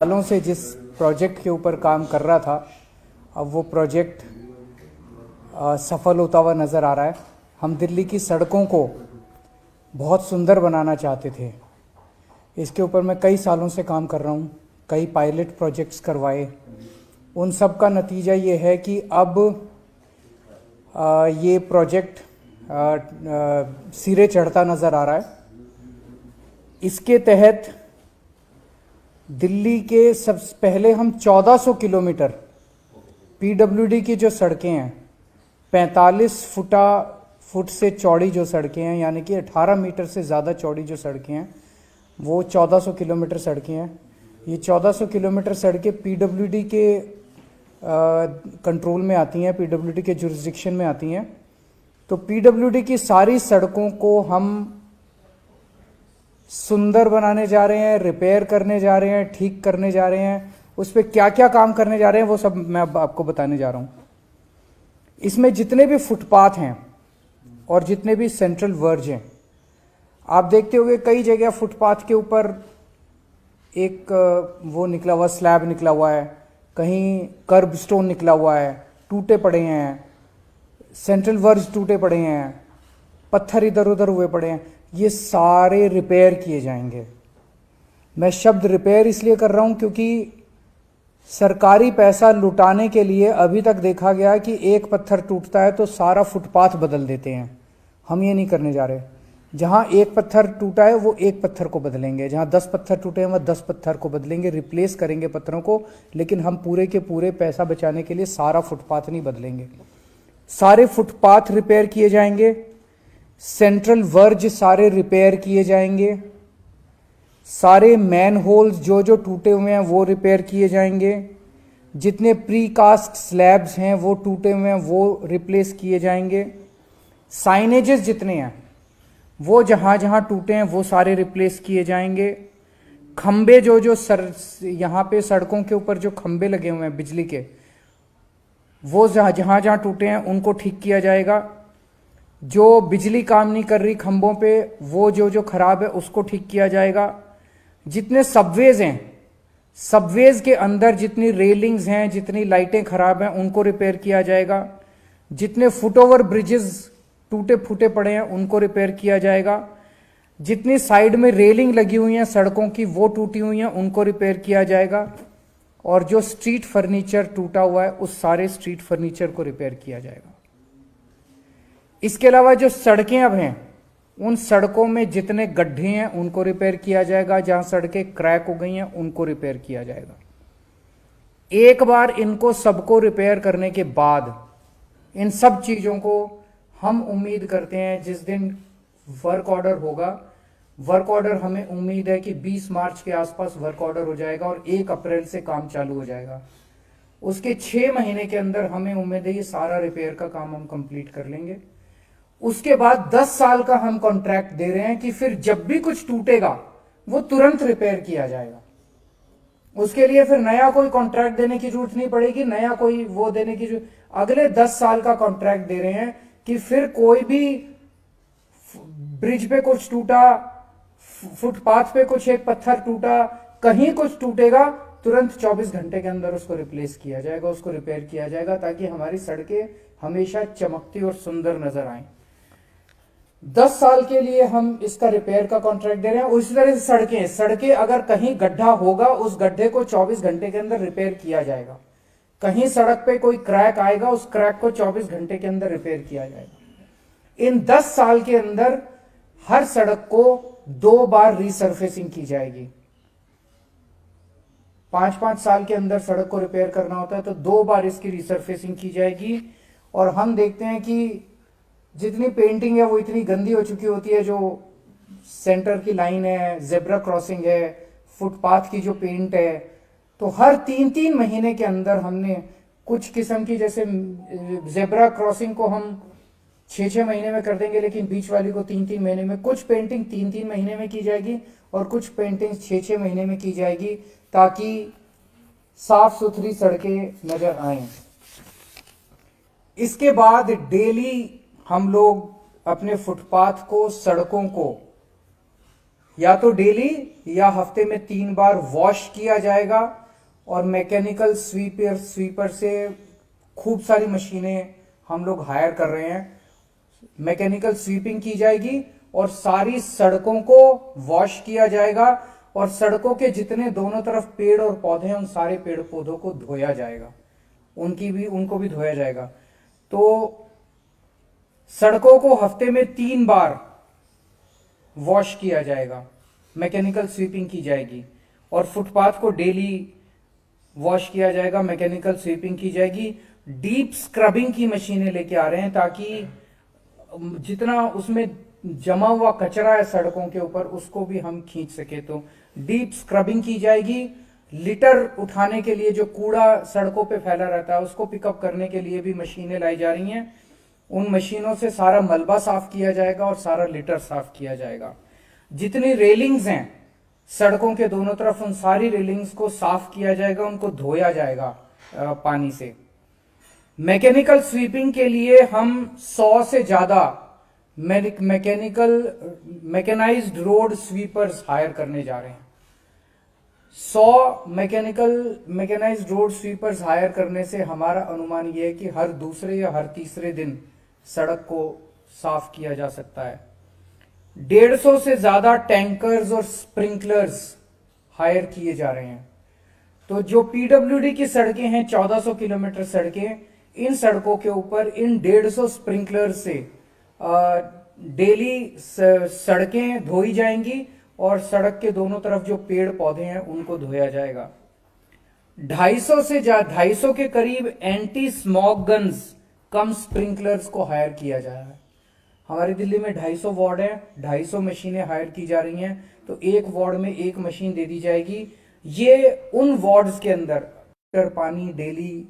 सालों से जिस प्रोजेक्ट के ऊपर काम कर रहा था, अब वो प्रोजेक्ट सफल होता हुआ नज़र आ रहा है। हम दिल्ली की सड़कों को बहुत सुंदर बनाना चाहते थे। इसके ऊपर मैं कई सालों से काम कर रहा हूँ, कई पायलट प्रोजेक्ट्स करवाए। उन सब का नतीजा ये है कि अब ये प्रोजेक्ट सिरे चढ़ता नज़र आ रहा है। इसके तहत दिल्ली के सबसे पहले हम 1400 किलोमीटर पीडब्ल्यूडी की जो सड़कें हैं, 45 फुट से चौड़ी जो सड़कें हैं, यानी कि 18 मीटर से ज़्यादा चौड़ी जो सड़कें हैं, वो 1400 किलोमीटर सड़कें हैं। ये 1400 किलोमीटर सड़कें पीडब्ल्यूडी के कंट्रोल में आती हैं, पीडब्ल्यूडी के जुरिस्डिक्शन में आती हैं। तो पीडब्ल्यूडी की सारी सड़कों को हम सुंदर बनाने जा रहे हैं, रिपेयर करने जा रहे हैं, ठीक करने जा रहे हैं। उस पर क्या क्या काम करने जा रहे हैं वो सब मैं अब आपको बताने जा रहा हूं। इसमें जितने भी फुटपाथ हैं और जितने भी सेंट्रल वर्ज हैं, आप देखते होंगे कई जगह फुटपाथ के ऊपर एक वो निकला हुआ स्लैब निकला हुआ है, कहीं कर्ब स्टोन निकला हुआ है, टूटे पड़े हैं, सेंट्रल वर्ज टूटे पड़े हैं, पत्थर इधर उधर हुए पड़े हैं। ये सारे रिपेयर किए जाएंगे। मैं शब्द रिपेयर इसलिए कर रहा हूं क्योंकि सरकारी पैसा लुटाने के लिए अभी तक देखा गया कि एक पत्थर टूटता है तो सारा फुटपाथ बदल देते हैं। हम ये नहीं करने जा रहे। जहां एक पत्थर टूटा है वो एक पत्थर को बदलेंगे, जहां 10 पत्थर टूटे हैं वह 10 पत्थर को बदलेंगे, रिप्लेस करेंगे पत्थरों को। लेकिन हम पूरे के पूरे पैसा बचाने के लिए सारा फुटपाथ नहीं बदलेंगे। सारे फुटपाथ रिपेयर किए जाएंगे, सेंट्रल वर्ज सारे रिपेयर किए जाएंगे, सारे मैन होल्स जो जो टूटे हुए हैं वो रिपेयर किए जाएंगे, जितने प्रीकास्ट स्लैब्स हैं वो टूटे हुए हैं वो रिप्लेस किए जाएंगे, साइनेजेस जितने हैं वो जहां जहां टूटे हैं वो सारे रिप्लेस किए जाएंगे, खंबे जो जो यहां पे सड़कों के ऊपर जो खंबे लगे हुए हैं बिजली के, वो जहां जहां टूटे हैं उनको ठीक किया जाएगा। जो बिजली काम नहीं कर रही खंभों पे, वो जो जो खराब है उसको ठीक किया जाएगा। जितने सबवेज हैं, सबवेज के अंदर जितनी रेलिंग्स हैं, जितनी लाइटें खराब हैं उनको रिपेयर किया जाएगा। जितने फुटओवर ब्रिजेस टूटे फूटे पड़े हैं उनको रिपेयर किया जाएगा। जितनी साइड में रेलिंग लगी हुई हैं सड़कों की वो टूटी हुई हैं उनको रिपेयर किया जाएगा। और जो स्ट्रीट फर्नीचर टूटा हुआ है उस सारे स्ट्रीट फर्नीचर को रिपेयर किया जाएगा। इसके अलावा जो सड़कें अब हैं, उन सड़कों में जितने गड्ढे हैं उनको रिपेयर किया जाएगा। जहां सड़कें क्रैक हो गई हैं उनको रिपेयर किया जाएगा। एक बार इनको सबको रिपेयर करने के बाद इन सब चीजों को हम उम्मीद करते हैं जिस दिन वर्क ऑर्डर होगा, वर्क ऑर्डर हमें उम्मीद है कि 20 मार्च के आसपास वर्क ऑर्डर हो जाएगा और 1 अप्रैल से काम चालू हो जाएगा। उसके 6 महीने के अंदर हमें उम्मीद है ये सारा रिपेयर का काम हम कंप्लीट कर लेंगे। उसके बाद 10 साल का हम कॉन्ट्रैक्ट दे रहे हैं कि फिर जब भी कुछ टूटेगा वो तुरंत रिपेयर किया जाएगा। उसके लिए फिर नया कोई कॉन्ट्रैक्ट देने की जरूरत नहीं पड़ेगी, नया कोई वो देने की जरूरत। अगले 10 साल का कॉन्ट्रैक्ट दे रहे हैं कि फिर कोई भी ब्रिज पे कुछ टूटा, फुटपाथ पे कुछ एक पत्थर टूटा, कहीं कुछ टूटेगा, तुरंत 24 घंटे के अंदर उसको रिप्लेस किया जाएगा, उसको रिपेयर किया जाएगा, ताकि हमारी सड़कें हमेशा चमकती और सुंदर नजर आए। 10 साल के लिए हम इसका रिपेयर का कॉन्ट्रैक्ट दे रहे हैं। उसी तरह से सड़कें अगर कहीं गड्ढा होगा उस गड्ढे को 24 घंटे के अंदर रिपेयर किया जाएगा। कहीं सड़क पे कोई क्रैक आएगा उस क्रैक को 24 घंटे के अंदर रिपेयर किया जाएगा। इन 10 साल के अंदर हर सड़क को 2 बार रीसर्फेसिंग की जाएगी। 5-5 साल के अंदर सड़क को रिपेयर करना होता है तो 2 बार इसकी रीसर्फेसिंग की जाएगी। और हम देखते हैं कि जितनी पेंटिंग है वो इतनी गंदी हो चुकी होती है, जो सेंटर की लाइन है, जेब्रा क्रॉसिंग है, फुटपाथ की जो पेंट है, तो हर 3-3 महीने के अंदर हमने कुछ किस्म की, जैसे जेब्रा क्रॉसिंग को हम 6-6 महीने में कर देंगे, लेकिन बीच वाली को 3-3 महीने में, कुछ पेंटिंग 3-3 महीने में की जाएगी और कुछ पेंटिंग 6-6 महीने में की जाएगी, ताकि साफ सुथरी सड़कें नजर आए। इसके बाद डेली हम लोग अपने फुटपाथ को, सड़कों को या तो डेली या हफ्ते में 3 बार वॉश किया जाएगा। और मैकेनिकल स्वीपर से खूब सारी मशीनें हम लोग हायर कर रहे हैं, मैकेनिकल स्वीपिंग की जाएगी और सारी सड़कों को वॉश किया जाएगा और सड़कों के जितने दोनों तरफ पेड़ और पौधे हैं उन सारे पेड़ पौधों को धोया जाएगा, उनको भी धोया जाएगा। तो सड़कों को हफ्ते में 3 बार वॉश किया जाएगा, मैकेनिकल स्वीपिंग की जाएगी और फुटपाथ को डेली वॉश किया जाएगा, मैकेनिकल स्वीपिंग की जाएगी। डीप स्क्रबिंग की मशीनें लेके आ रहे हैं ताकि जितना उसमें जमा हुआ कचरा है सड़कों के ऊपर उसको भी हम खींच सके। तो डीप स्क्रबिंग की जाएगी। लिटर उठाने के लिए जो कूड़ा सड़कों पे फैला रहता है उसको पिकअप करने के लिए भी मशीनें लाई जा रही हैं। उन मशीनों से सारा मलबा साफ किया जाएगा और सारा लिटर साफ किया जाएगा। जितनी रेलिंग्स हैं सड़कों के दोनों तरफ उन सारी रेलिंग्स को साफ किया जाएगा, उनको धोया जाएगा पानी से। मैकेनिकल स्वीपिंग के लिए हम 100 से ज्यादा मैकेनाइज्ड रोड स्वीपर्स हायर करने जा रहे हैं। 100 मैकेनाइज्ड रोड स्वीपर्स हायर करने से हमारा अनुमान यह है कि हर दूसरे या हर तीसरे दिन सड़क को साफ किया जा सकता है। 150 से ज्यादा टैंकर्स और स्प्रिंकलर्स हायर किए जा रहे हैं। तो जो पीडब्ल्यूडी की सड़कें हैं 1400 किलोमीटर सड़कें, इन सड़कों के ऊपर इन 150 स्प्रिंकलर से डेली सड़कें धोई जाएंगी और सड़क के दोनों तरफ जो पेड़ पौधे हैं उनको धोया जाएगा। 250 के करीब एंटी स्मॉग गन्स कम स्प्रिंकलर्स को हायर किया जा रहा है। हमारी दिल्ली में 250 वार्ड है, 250 मशीनें हायर की जा रही हैं। तो एक वार्ड में एक मशीन दे दी जाएगी। ये उन वार्ड्स के अंदर पानी डेली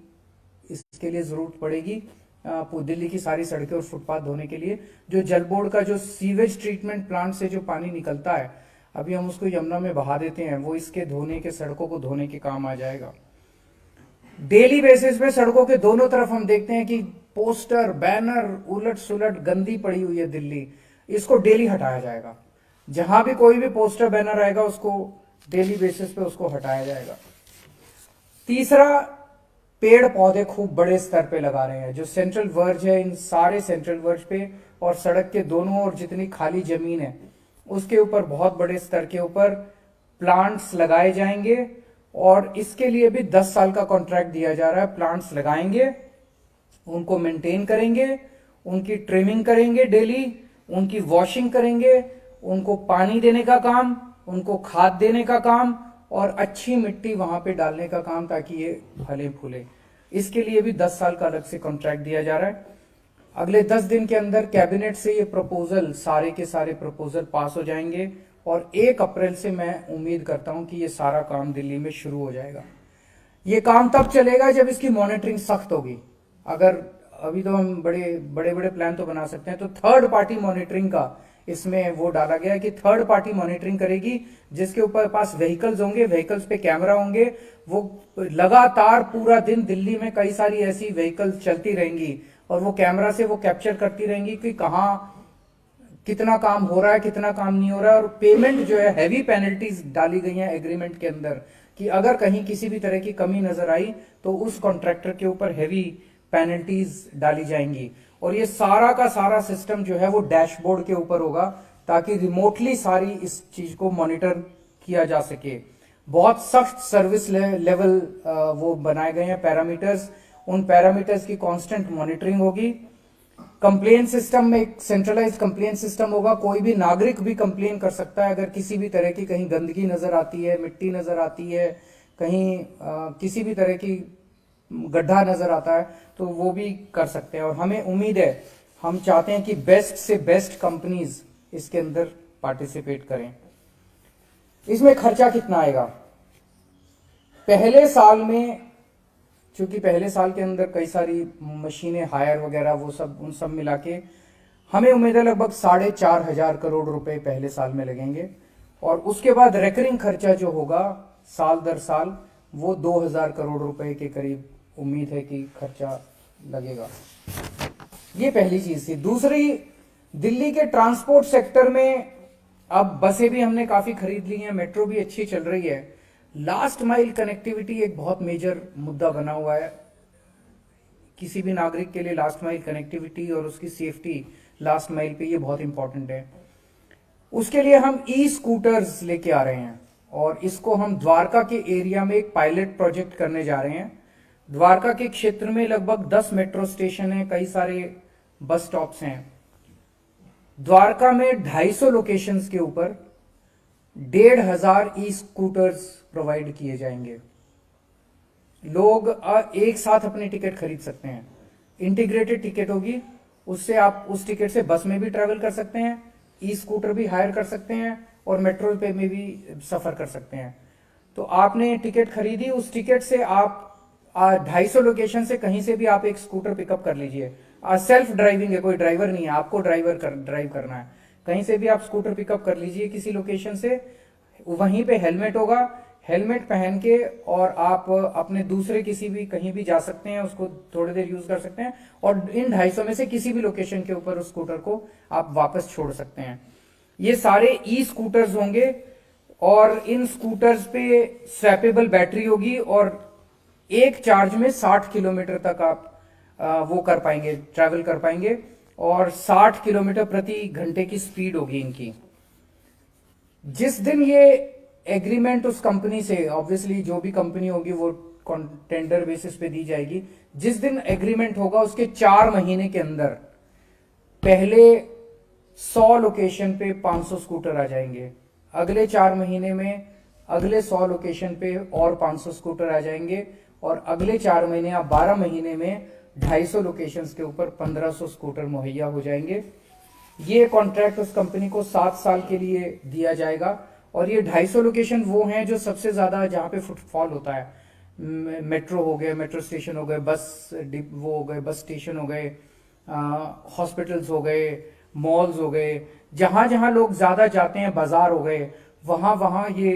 इसके लिए जरूरत पड़ेगी दिल्ली की सारी सड़कें और फुटपाथ धोने के लिए। जो जल बोर्ड का जो सीवेज ट्रीटमेंट प्लांट से जो पानी निकलता है अभी हम उसको यमुना में बहा देते हैं, वो इसके धोने के सड़कों को धोने के काम आ जाएगा। डेली बेसिस पे सड़कों के दोनों तरफ हम देखते हैं कि पोस्टर बैनर उलट सुलट गंदी पड़ी हुई है दिल्ली, इसको डेली हटाया जाएगा। जहां भी कोई भी पोस्टर बैनर आएगा उसको डेली बेसिस पे उसको हटाया जाएगा। तीसरा, पेड़ पौधे खूब बड़े स्तर पे लगा रहे हैं। जो सेंट्रल वर्ज है इन सारे सेंट्रल वर्ज पे और सड़क के दोनों ओर जितनी खाली जमीन है उसके ऊपर बहुत बड़े स्तर के ऊपर प्लांट्स लगाए जाएंगे और इसके लिए भी 10 साल का कॉन्ट्रैक्ट दिया जा रहा है। प्लांट्स लगाएंगे, उनको मेंटेन करेंगे, उनकी ट्रिमिंग करेंगे डेली, उनकी वॉशिंग करेंगे, उनको पानी देने का काम, उनको खाद देने का काम और अच्छी मिट्टी वहां पे डालने का काम ताकि ये फले फूले। इसके लिए भी 10 साल का अलग से कॉन्ट्रैक्ट दिया जा रहा है। अगले 10 दिन के अंदर कैबिनेट से ये प्रपोजल सारे के सारे प्रपोजल पास हो जाएंगे और 1 अप्रैल से मैं उम्मीद करता हूं कि ये सारा काम दिल्ली में शुरू हो जाएगा। ये काम तब चलेगा जब इसकी मॉनिटरिंग सख्त होगी। अगर अभी तो हम बड़े प्लान तो बना सकते हैं, तो थर्ड पार्टी मॉनिटरिंग का इसमें वो डाला गया है कि थर्ड पार्टी मॉनिटरिंग करेगी, जिसके ऊपर पास व्हीकल्स होंगे, व्हीकल्स पे कैमरा होंगे, वो लगातार पूरा दिन दिल्ली में कई सारी ऐसी व्हीकल्स चलती रहेंगी और वो कैमरा से वो कैप्चर करती रहेंगी कि कहाँ कितना काम हो रहा है, कितना काम नहीं हो रहा है। और पेमेंट जो है, हैवी पेनल्टीज डाली गई हैं एग्रीमेंट के अंदर कि अगर कहीं किसी भी तरह की कमी नजर आई तो उस कॉन्ट्रैक्टर के ऊपर हैवी पेनल्टीज डाली जाएंगी। और ये सारा का सारा सिस्टम जो है वो डैशबोर्ड के ऊपर होगा ताकि रिमोटली सारी इस चीज को मॉनिटर किया जा सके। बहुत सख्त सर्विस लेवल वो बनाए गए हैं पैरामीटर्स, उन पैरामीटर्स की कांस्टेंट मॉनिटरिंग होगी। कंप्लेन सिस्टम में एक सेंट्रलाइज कंप्लेन सिस्टम होगा। कोई भी नागरिक भी कंप्लेन कर सकता है अगर किसी भी तरह की कहीं गंदगी नजर आती है, मिट्टी नजर आती है, कहीं किसी भी तरह की गड्ढा नजर आता है तो वो भी कर सकते हैं। और हमें उम्मीद है, हम चाहते हैं कि बेस्ट से बेस्ट कंपनीज इसके अंदर पार्टिसिपेट करें। इसमें खर्चा कितना आएगा? पहले साल में, क्योंकि पहले साल के अंदर कई सारी मशीनें हायर वगैरह वो सब उन सब मिला के हमें उम्मीद है लगभग 4,500 करोड़ रुपए पहले साल में लगेंगे। और उसके बाद रेकरिंग खर्चा जो होगा साल दर साल वो 2,000 करोड़ रुपए के करीब उम्मीद है कि खर्चा लगेगा। ये पहली चीज थी। दूसरी, दिल्ली के ट्रांसपोर्ट सेक्टर में अब बसें भी हमने काफी खरीद ली हैं, मेट्रो भी अच्छी चल रही है। लास्ट माइल कनेक्टिविटी एक बहुत मेजर मुद्दा बना हुआ है किसी भी नागरिक के लिए। लास्ट माइल कनेक्टिविटी और उसकी सेफ्टी लास्ट माइल पे ये बहुत इंपॉर्टेंट है। उसके लिए हम ई स्कूटर्स लेके आ रहे हैं और इसको हम द्वारका के एरिया में एक पायलट प्रोजेक्ट करने जा रहे हैं। द्वारका के क्षेत्र में लगभग 10 मेट्रो स्टेशन है, कई सारे बस स्टॉप्स हैं। द्वारका में 250 लोकेशंस के ऊपर 1,500 ई स्कूटर्स प्रोवाइड किए जाएंगे। लोग एक साथ अपनी टिकट खरीद सकते हैं। इंटीग्रेटेड टिकट होगी, उससे आप उस टिकट से बस में भी ट्रेवल कर सकते हैं, ई स्कूटर भी हायर कर सकते हैं और मेट्रो पे में भी सफर कर सकते हैं। तो आपने टिकट खरीदी, उस टिकट से आप 250 लोकेशन से कहीं से भी आप एक स्कूटर पिकअप कर लीजिए। सेल्फ ड्राइविंग है, कोई ड्राइवर नहीं है, आपको ड्राइव करना है। कहीं से भी आप स्कूटर पिकअप कर लीजिए किसी लोकेशन से। वहीं पे हेलमेट होगा, हेलमेट पहन के और आप अपने दूसरे किसी भी कहीं भी जा सकते हैं, उसको थोड़ी देर यूज कर सकते हैं और इन 250 में से किसी भी लोकेशन के ऊपर उस स्कूटर को आप वापस छोड़ सकते हैं। ये सारे ई स्कूटर्स होंगे और इन स्कूटर्स पे स्वैपेबल बैटरी होगी और एक चार्ज में 60 किलोमीटर तक आप वो कर पाएंगे, ट्रैवल कर पाएंगे और 60 किलोमीटर प्रति घंटे की स्पीड होगी इनकी। जिस दिन ये एग्रीमेंट उस कंपनी से, ऑब्वियसली जो भी कंपनी होगी वो टेंडर बेसिस पे दी जाएगी, जिस दिन एग्रीमेंट होगा उसके 4 महीने के अंदर पहले 100 लोकेशन पे 500 स्कूटर आ जाएंगे। अगले 4 महीने में अगले 100 लोकेशन पे और 500 स्कूटर आ जाएंगे और अगले 4 महीने या 12 महीने में 250 लोकेशंस के ऊपर 1500 स्कूटर मुहैया हो जाएंगे। ये कॉन्ट्रैक्ट उस कंपनी को 7 साल के लिए दिया जाएगा और ये 250 लोकेशन वो हैं जो सबसे ज्यादा जहां पे फुटफॉल होता है। मेट्रो हो गए, मेट्रो स्टेशन हो गए, बस वो हो गए, बस स्टेशन हो गए, हॉस्पिटल्स हो गए, मॉल्स हो गए, जहां जहां लोग ज्यादा जाते हैं, बाजार हो गए, वहां वहां ये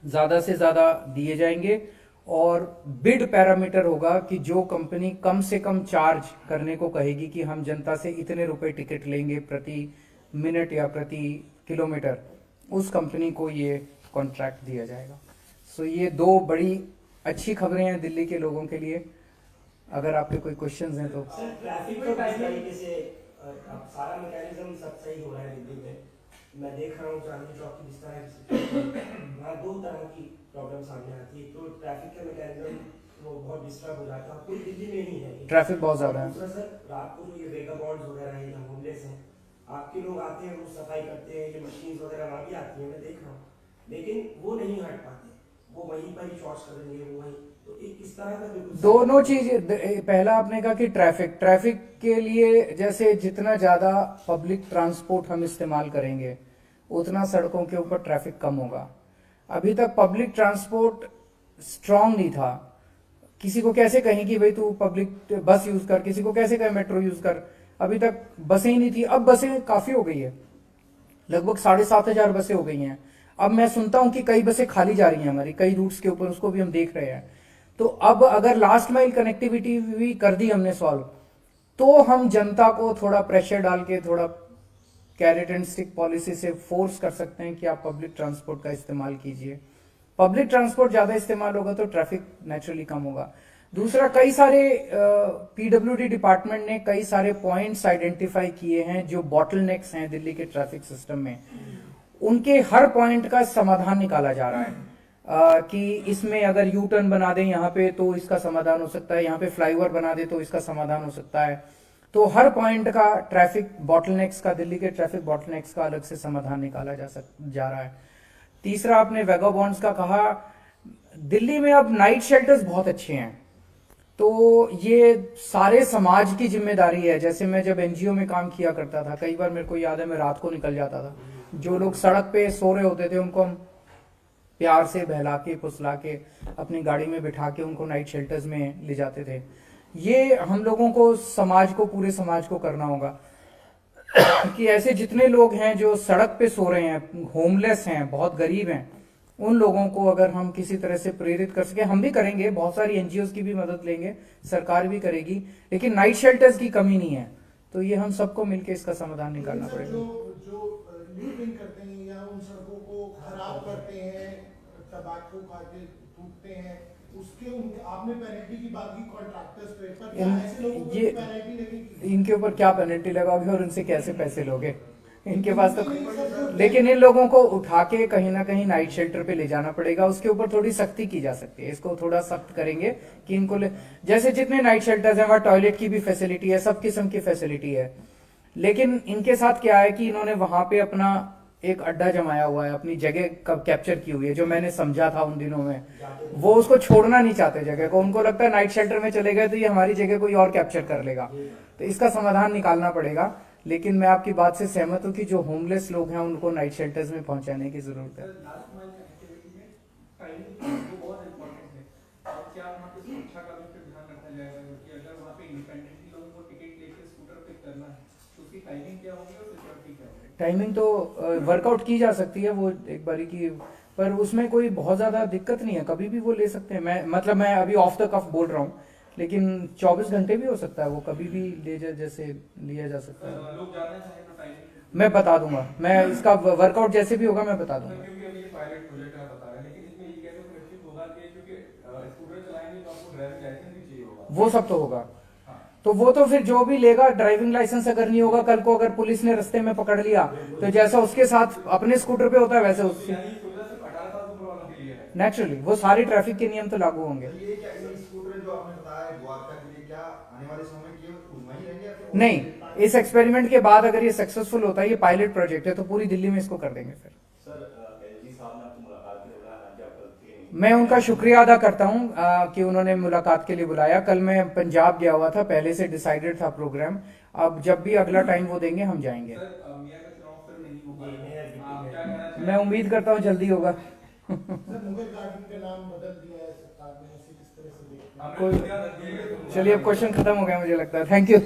ज्यादा से ज्यादा दिए जाएंगे। और बिड पैरामीटर होगा कि जो कंपनी कम से कम चार्ज करने को कहेगी कि हम जनता से इतने रुपए टिकट लेंगे प्रति मिनट या प्रति किलोमीटर, उस कंपनी को ये कॉन्ट्रैक्ट दिया जाएगा। सो ये 2 बड़ी अच्छी खबरें हैं दिल्ली के लोगों के लिए। अगर आपके कोई क्वेश्चंस हैं तो। ट्रैफिक को किस तरीके से अब सारा मैकेनिज्म सब सही हो रहा है दिल्ली में। मैं देख रहा हूँ चांदनी चौक की जिस तरह वहाँ 2 तरह की प्रॉब्लम सामने आती है। तो ट्रैफिक का मैकेनिज्म वो बहुत डिस्टर्ब हो जाता है, पूरी दिल्ली में ही है ट्रैफिक बहुत ज्यादा है। दूसरा सर, रात को जो ये वेगाबॉन्ड्स वगैरह है या होमलेस हैं, आपके लोग आते हैं, वो सफाई करते हैं, ये मशीन वगैरह वहाँ भी आती है, मैं देख रहा हूँ, लेकिन वो नहीं हट पाते, वो वहीं पर ही शॉर्ट्स करेंगे, वो वहीं। तो एक किस तरह का दोनों चीज, पहला आपने कहा कि ट्रैफिक के लिए जैसे जितना ज्यादा पब्लिक ट्रांसपोर्ट हम इस्तेमाल करेंगे उतना सड़कों के ऊपर ट्रैफिक कम होगा। अभी तक पब्लिक ट्रांसपोर्ट स्ट्रांग नहीं था। किसी को कैसे कहें कि भाई तू पब्लिक बस यूज कर, किसी को कैसे कहें मेट्रो यूज कर, अभी तक बसें ही नहीं थी। अब बसें काफी हो गई है, लगभग 7,500 बसें हो गई हैं। अब मैं सुनता हूं कि कई बसें खाली जा रही हैं हमारी कई रूट्स के ऊपर, उसको भी हम देख रहे हैं। तो अब अगर लास्ट माइल कनेक्टिविटी भी कर दी हमने सॉल्व, तो हम जनता को थोड़ा प्रेशर डाल के, थोड़ा कैरेट एंड स्टिक पॉलिसी से फोर्स कर सकते हैं कि आप पब्लिक ट्रांसपोर्ट का इस्तेमाल कीजिए। पब्लिक ट्रांसपोर्ट ज्यादा इस्तेमाल होगा तो ट्रैफिक नेचुरली कम होगा। दूसरा, कई सारे पीडब्ल्यूडी डिपार्टमेंट ने कई सारे पॉइंट्स आइडेंटिफाई किए हैं जो बॉटलनेक्स हैं दिल्ली के ट्रैफिक सिस्टम में। उनके हर पॉइंट का समाधान निकाला जा रहा है कि इसमें अगर यू टर्न बना दें यहाँ पे तो इसका समाधान हो सकता है, यहाँ पे फ्लाईओवर बना दे तो इसका समाधान हो सकता है। तो हर पॉइंट का ट्रैफिक बॉटलनेक्स का, दिल्ली के ट्रैफिक बॉटलनेक्स का अलग से समाधान निकाला जा रहा है। तीसरा, आपने वेगाबॉन्ड्स का कहा, दिल्ली में अब नाइट शेल्टर्स बहुत अच्छे हैं, तो ये सारे समाज की जिम्मेदारी है। जैसे मैं जब एनजीओ में काम किया करता था, कई बार मेरे को याद है मैं रात को निकल जाता था, जो लोग सड़क पे सो रहे होते थे उनको हम प्यार से बहला के फुसला के अपनी गाड़ी में बिठा के उनको नाइट शेल्टर्स में ले जाते थे। ये हम लोगों को, समाज को, पूरे समाज को करना होगा कि ऐसे जितने लोग हैं जो सड़क पे सो रहे हैं, होमलेस हैं, बहुत गरीब हैं, उन लोगों को अगर हम किसी तरह से प्रेरित कर सके, हम भी करेंगे, बहुत सारी एनजीओज की भी मदद लेंगे, सरकार भी करेगी, लेकिन नाइट शेल्टर्स की कमी नहीं है। तो ये हम सबको मिलकर इसका समाधान निकालना पड़ेगा। जो लीव इन करते हैं या शराब करते हैं, तंबाकू खाते थूकते हैं, उसके आपने पेनल्टी की बात की कॉन्ट्रैक्टर्स पे, पर क्या ऐसे लोगों को ये पेनल्टी लगेगी? इनके ऊपर क्या पेनल्टी लगाओगे और उनसे कैसे पैसे लोगे? इनके पास तो, लेकिन इन लोगों को उठा के कहीं ना कहीं नाइट शेल्टर पे ले जाना पड़ेगा, उसके ऊपर थोड़ी सख्ती की जा सकती है, इसको थोड़ा सख्त करेंगे कि इनको जैसे जितने नाइट शेल्टर्स हैं वहां टॉयलेट की भी फैसिलिटी है, सब किस्म की फैसिलिटी है, लेकिन इनके साथ क्या है कि इन्होंने वहां पे अपना एक अड्डा जमाया हुआ है, अपनी जगह कब कैप्चर की हुई है, जो मैंने समझा था उन दिनों में, वो उसको छोड़ना नहीं चाहते जगह को, उनको लगता है नाइट शेल्टर में चले गए तो ये हमारी जगह कोई और कैप्चर कर लेगा, तो इसका समाधान निकालना पड़ेगा। लेकिन मैं आपकी बात से सहमत हूं कि जो होमलेस लोग हैं उनको नाइट शेल्टर्स में पहुंचाने की जरूरत है। लास्ट माइल एक्टिविटी में टाइमिंग वो बहुत इम्पोर्टेंट है, और क्या वहाँ पे सुरक्षा का भी फिर ध्यान रखा जाएगा कि अगर वहाँ पे इंडिपेंडेंटली लोगों को टिकट लेके स्कूटर पिक करना है तो उसकी टाइमिंग क्या होगी और सिक्योरिटी क्या होगी? टाइमिंग तो वर्कआउट की जा सकती है, वो एक बारी की, पर उसमें कोई बहुत ज्यादा दिक्कत नहीं है, कभी भी वो ले सकते हैं। मैं अभी ऑफ द कफ बोल रहा हूँ, लेकिन 24 घंटे भी हो सकता है, वो कभी भी जैसे लिया जा सकता है। लोग जानना चाहें तो टाइमिंग मैं बता दूंगा, मैं इसका वर्कआउट जैसे भी होगा मैं बता दूंगा। क्योंकि अभी पायलट प्रोजेक्ट आप बता रहे हैं, लेकिन इसमें ये कैसे सुनिश्चित होगा कि क्योंकि स्कूटर चलाएंगे तो आपको ड्राइविंग लाइसेंस भी चाहिए होगा? वो सब तो होगा, तो वो तो फिर जो भी लेगा, ड्राइविंग लाइसेंस अगर नहीं होगा, कल को अगर पुलिस ने रास्ते में पकड़ लिया तो जैसा उसके साथ अपने स्कूटर पे होता है वैसे उससे यानी सुविधा सिर्फ 18 साल की उम्र वालों के लिए है? नेचुरली वो सारी ट्रैफिक के नियम तो लागू होंगे। ये क्या ये स्कूटर जो आपने बताया है द्वारका के लिए, क्या आने वाले समय में ये वहीं रहेंगे या फिर नहीं, इस एक्सपेरिमेंट के बाद अगर ये सक्सेसफुल होता है, ये पायलट प्रोजेक्ट है, तो पूरी दिल्ली में इसको कर देंगे। फिर सर एलजी साहब ने आपको मुलाकात के लिए बुलाया, हालांकि आप कल थे नहीं। मैं उनका शुक्रिया अदा करता हूं कि उन्होंने मुलाकात के लिए बुलाया। कल मैं पंजाब गया हुआ था, पहले से डिसाइडेड था प्रोग्राम, अब जब भी अगला टाइम वो देंगे हम जाएंगे। सर मियां का चुनाव फिर नहीं होगा, नहीं, आप क्या कहना चाहेंगे? मैं उम्मीद करता हूँ जल्दी होगा। सर मुगल गार्डन का नाम बदल दिया है सरकार ने, उसे किस तरह से देखते हैं? आपने ध्यान रखिएगा। चलिए अब क्वेश्चन खत्म हो गया मुझे लगता है, थैंक यू।